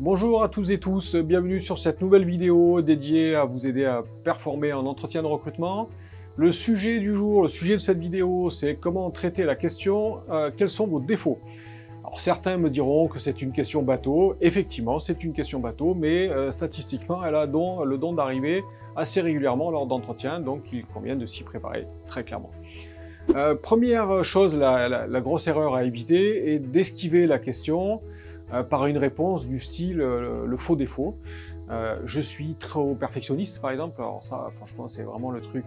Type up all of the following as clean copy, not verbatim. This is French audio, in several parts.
Bonjour à tous et tous, bienvenue sur cette nouvelle vidéo dédiée à vous aider à performer en entretien de recrutement. Le sujet du jour, le sujet de cette vidéo, c'est comment traiter la question quels sont vos défauts? Alors certains me diront que c'est une question bateau, effectivement c'est une question bateau, mais statistiquement elle a le don d'arriver assez régulièrement lors d'entretiens, donc il convient de s'y préparer très clairement. Première chose, la grosse erreur à éviter est d'esquiver la question par une réponse du style le faux défaut. Je suis trop perfectionniste par exemple, alors ça franchement c'est vraiment le truc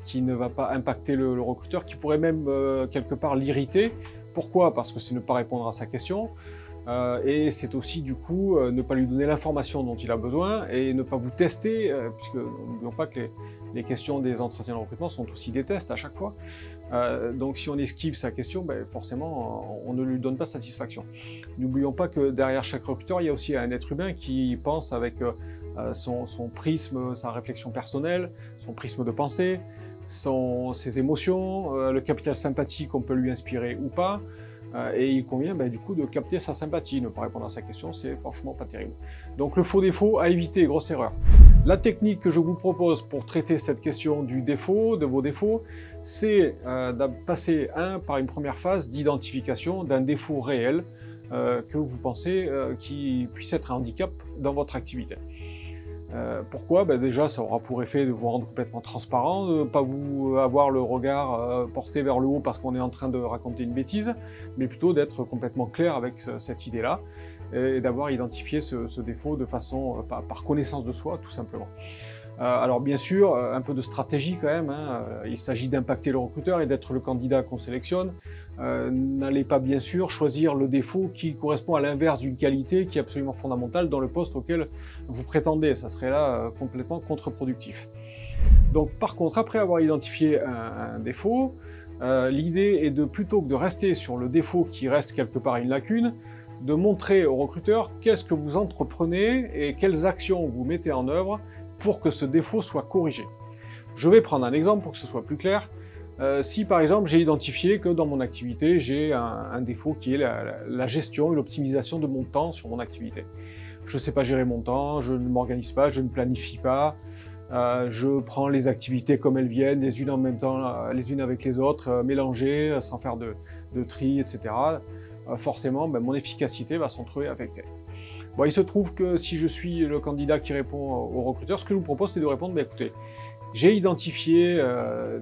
qui ne va pas impacter le recruteur, qui pourrait même quelque part l'irriter. Pourquoi? Parce que c'est ne pas répondre à sa question. Et c'est aussi du coup ne pas lui donner l'information dont il a besoin et ne pas vous tester, puisque n'oublions pas que les questions des entretiens de recrutement sont aussi des tests à chaque fois. Donc si on esquive sa question, ben, forcément on ne lui donne pas satisfaction. N'oublions pas que derrière chaque recruteur, il y a aussi un être humain qui pense avec son prisme, sa réflexion personnelle, son prisme de pensée, ses émotions, le capital sympathie qu'on peut lui inspirer ou pas. Et il convient du coup de capter sa sympathie. Ne pas répondre à sa question, c'est franchement pas terrible. Donc le faux défaut à éviter, grosse erreur. La technique que je vous propose pour traiter cette question du défaut, de vos défauts, c'est de passer par une première phase d'identification d'un défaut réel que vous pensez qui puisse être un handicap dans votre activité. Pourquoi? Déjà, ça aura pour effet de vous rendre complètement transparent, de ne pas vous avoir le regard porté vers le haut parce qu'on est en train de raconter une bêtise, mais plutôt d'être complètement clair avec cette idée-là et d'avoir identifié ce défaut de façon, par connaissance de soi, tout simplement. Alors bien sûr, un peu de stratégie quand même, hein. Il s'agit d'impacter le recruteur et d'être le candidat qu'on sélectionne. N'allez pas bien sûr choisir le défaut qui correspond à l'inverse d'une qualité qui est absolument fondamentale dans le poste auquel vous prétendez. Ça serait là complètement contre-productif. Donc par contre, après avoir identifié un défaut, l'idée est de, plutôt que de rester sur le défaut qui reste quelque part une lacune, de montrer au recruteur qu'est-ce que vous entreprenez et quelles actions vous mettez en œuvre pour que ce défaut soit corrigé. Je vais prendre un exemple pour que ce soit plus clair. Si par exemple j'ai identifié que dans mon activité j'ai un défaut qui est la gestion et l'optimisation de mon temps sur mon activité. Je ne sais pas gérer mon temps, je ne m'organise pas, je ne planifie pas, je prends les activités comme elles viennent, les unes en même temps, les unes avec les autres, mélangées, sans faire de tri, etc. Forcément, mon efficacité va s'en trouver affectée. Bon, il se trouve que si je suis le candidat qui répond au recruteur, ce que je vous propose, c'est de répondre, écoutez, j'ai identifié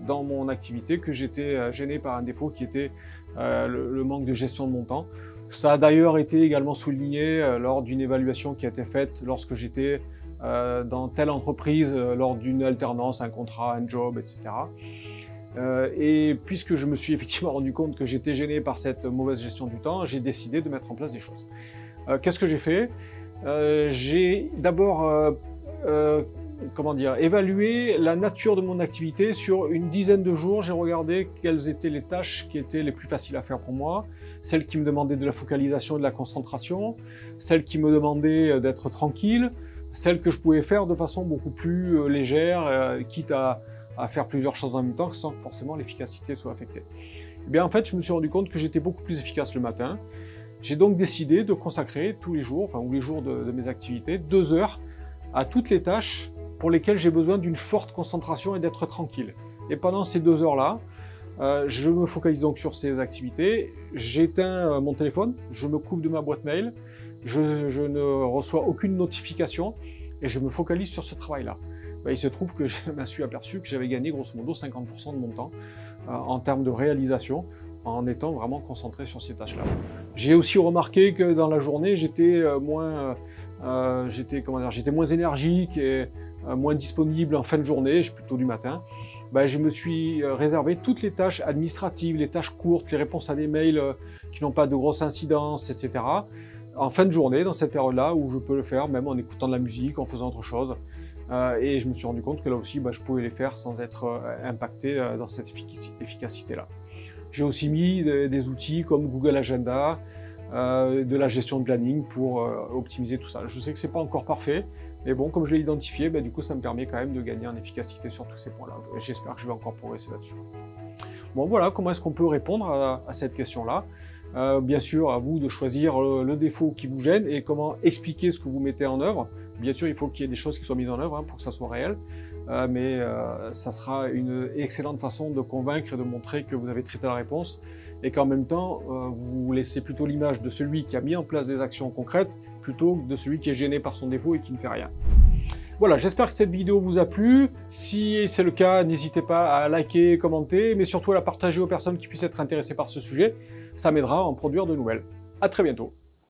dans mon activité que j'étais gêné par un défaut qui était le manque de gestion de mon temps. Ça a d'ailleurs été également souligné lors d'une évaluation qui a été faite lorsque j'étais dans telle entreprise, lors d'une alternance, un contrat, un job, etc. Et puisque je me suis effectivement rendu compte que j'étais gêné par cette mauvaise gestion du temps, j'ai décidé de mettre en place des choses. Qu'est-ce que j'ai fait? J'ai d'abord évalué la nature de mon activité sur une dizaine de jours. J'ai regardé quelles étaient les tâches qui étaient les plus faciles à faire pour moi, celles qui me demandaient de la focalisation et de la concentration, celles qui me demandaient d'être tranquille, celles que je pouvais faire de façon beaucoup plus légère, quitte à faire plusieurs choses en même temps sans que forcément l'efficacité soit affectée. Et bien en fait, je me suis rendu compte que j'étais beaucoup plus efficace le matin. J'ai donc décidé de consacrer tous les jours, ou les jours de mes activités, 2 heures à toutes les tâches pour lesquelles j'ai besoin d'une forte concentration et d'être tranquille. Et pendant ces 2 heures-là, je me focalise donc sur ces activités, j'éteins mon téléphone, je me coupe de ma boîte mail, je ne reçois aucune notification et je me focalise sur ce travail-là. Il se trouve que je me suis aperçu que j'avais gagné grosso modo 50% de mon temps en termes de réalisation, en étant vraiment concentré sur ces tâches-là. J'ai aussi remarqué que dans la journée, j'étais moins énergique et moins disponible en fin de journée, plutôt du matin. Je me suis réservé toutes les tâches administratives, les tâches courtes, les réponses à des mails qui n'ont pas de grosse incidence, etc. en fin de journée, dans cette période-là, où je peux le faire même en écoutant de la musique, en faisant autre chose. Et je me suis rendu compte que là aussi, je pouvais les faire sans être impacté dans cette efficacité-là. J'ai aussi mis des outils comme Google Agenda, de la gestion de planning pour optimiser tout ça. Je sais que c'est pas encore parfait, mais bon, comme je l'ai identifié, du coup, ça me permet quand même de gagner en efficacité sur tous ces points-là. J'espère que je vais encore progresser là-dessus. Bon, voilà, comment est-ce qu'on peut répondre à cette question-là? Bien sûr, à vous de choisir le défaut qui vous gêne et comment expliquer ce que vous mettez en œuvre. Bien sûr, il faut qu'il y ait des choses qui soient mises en œuvre pour que ça soit réel, mais ça sera une excellente façon de convaincre et de montrer que vous avez traité la réponse et qu'en même temps, vous laissez plutôt l'image de celui qui a mis en place des actions concrètes plutôt que de celui qui est gêné par son défaut et qui ne fait rien. Voilà, j'espère que cette vidéo vous a plu. Si c'est le cas, n'hésitez pas à liker, commenter, mais surtout à la partager aux personnes qui puissent être intéressées par ce sujet. Ça m'aidera à en produire de nouvelles. À très bientôt.